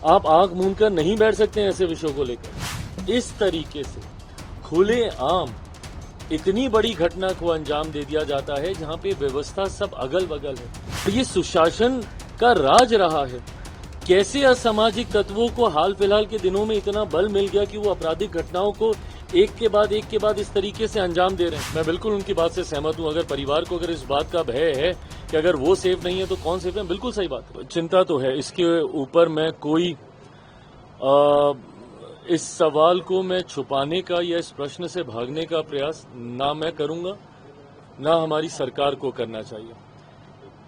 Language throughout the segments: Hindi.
आप आंख मूंद कर नहीं बैठ सकते हैं ऐसे विषयों को लेकर। इस तरीके से खुले आम इतनी बड़ी घटना को अंजाम दे दिया जाता है जहां पे व्यवस्था सब अगल बगल है। तो ये सुशासन का राज रहा है। कैसे असामाजिक तत्वों को हाल फिलहाल के दिनों में इतना बल मिल गया कि वो आपराधिक घटनाओं को एक के बाद इस तरीके से अंजाम दे रहे हैं। मैं बिल्कुल उनकी बात से सहमत हूं। अगर परिवार को अगर इस बात का भय है कि अगर वो सेफ नहीं है तो कौन सेफ है, बिल्कुल सही बात है। चिंता तो है, इसके ऊपर मैं कोई इस सवाल को मैं छुपाने का या इस प्रश्न से भागने का प्रयास ना मैं करूंगा, ना हमारी सरकार को करना चाहिए।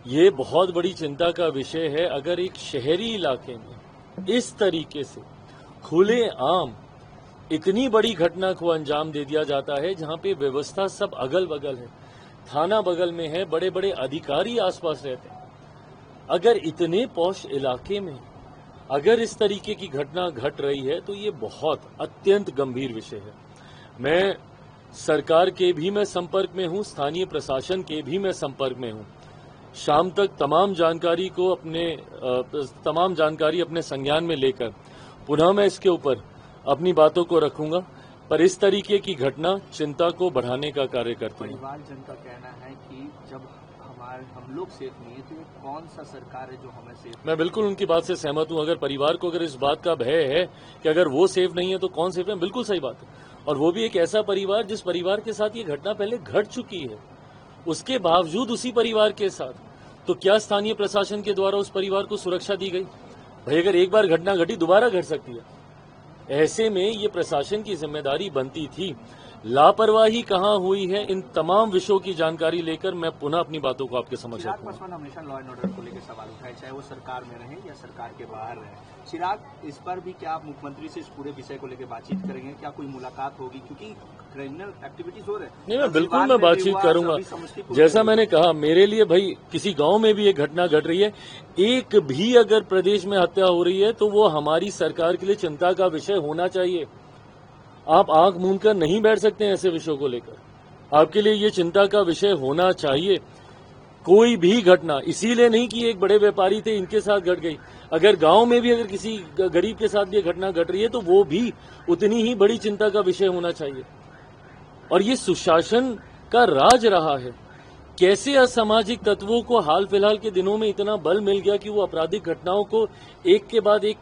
ये बहुत बड़ी चिंता का विषय है। अगर एक शहरी इलाके में इस तरीके से खुले आम इतनी बड़ी घटना को अंजाम दे दिया जाता है जहां पे व्यवस्था सब अगल बगल है, थाना बगल में है, बड़े बड़े अधिकारी आसपास रहते हैं, अगर इतने पॉश इलाके में अगर इस तरीके की घटना घट रही है तो ये बहुत अत्यंत गंभीर विषय है। मैं सरकार के भी मैं संपर्क में हूं, स्थानीय प्रशासन के भी मैं संपर्क में हूं। शाम तक तमाम जानकारी अपने संज्ञान में लेकर पुनः मैं इसके ऊपर अपनी बातों को रखूंगा। पर इस तरीके की घटना चिंता को बढ़ाने का कार्य करती है। परिवारजन का कहना है कि जब हम लोग सेफ नहीं है तो ये कौन सा सरकार है जो हमें सेफ। मैं बिल्कुल उनकी बात से सहमत हूं। अगर परिवार को अगर इस बात का भय है कि अगर वो सेफ नहीं है तो कौन सेफ है, बिल्कुल सही बात है। और वो भी एक ऐसा परिवार जिस परिवार के साथ ये घटना पहले घट चुकी है, उसके बावजूद उसी परिवार के साथ तो क्या स्थानीय प्रशासन के द्वारा उस परिवार को सुरक्षा दी गई? भाई अगर एक बार घटना घटी दोबारा घट सकती है। ऐसे में ये प्रशासन की जिम्मेदारी बनती थी। लापरवाही कहां हुई है, इन तमाम विषयों की जानकारी लेकर मैं पुनः अपनी बातों को आपके समक्ष चिराग रखूंगा। पासवान हमेशा लॉ एंड ऑर्डर को लेकर सवाल उठाए, चाहे वो सरकार में रहे या सरकार के बाहर रहे। चिराग, इस पर भी क्या आप मुख्यमंत्री से इस पूरे विषय को लेकर बातचीत करेंगे? क्या कोई मुलाकात होगी? क्योंकि क्रिमिनल एक्टिविटीज हो रहे हैं। नहीं, मैं बिल्कुल मैं बातचीत करूंगा। जैसा मैंने कहा, मेरे लिए भाई किसी गांव में भी एक घटना घट रही है, एक भी अगर प्रदेश में हत्या हो रही है तो वो हमारी सरकार के लिए चिंता का विषय होना चाहिए। आप आंख मूंद कर नहीं बैठ सकते हैं ऐसे विषयों को लेकर। आपके लिए ये चिंता का विषय होना चाहिए। कोई भी घटना इसीलिए नहीं कि एक बड़े व्यापारी थे इनके साथ घट गई, अगर गांव में भी अगर किसी गरीब के साथ ये घटना घट रही है तो वो भी उतनी ही बड़ी चिंता का विषय होना चाहिए। और ये सुशासन का राज रहा है। कैसे असामाजिक तत्वों को हाल फिलहाल के दिनों में इतना बल मिल गया कि वो आपराधिक घटनाओं को एक के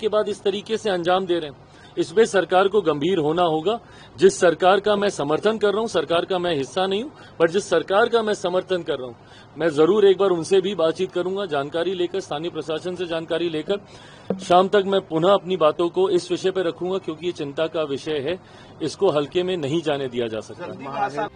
बाद इस तरीके से अंजाम दे रहे हैं। इसमें सरकार को गंभीर होना होगा। जिस सरकार का मैं समर्थन कर रहा हूं, सरकार का मैं हिस्सा नहीं हूं, पर जिस सरकार का मैं समर्थन कर रहा हूं, मैं जरूर एक बार उनसे भी बातचीत करूंगा, जानकारी लेकर, स्थानीय प्रशासन से जानकारी लेकर। शाम तक मैं पुनः अपनी बातों को इस विषय पर रखूंगा क्योंकि ये चिंता का विषय है, इसको हल्के में नहीं जाने दिया जा सकता।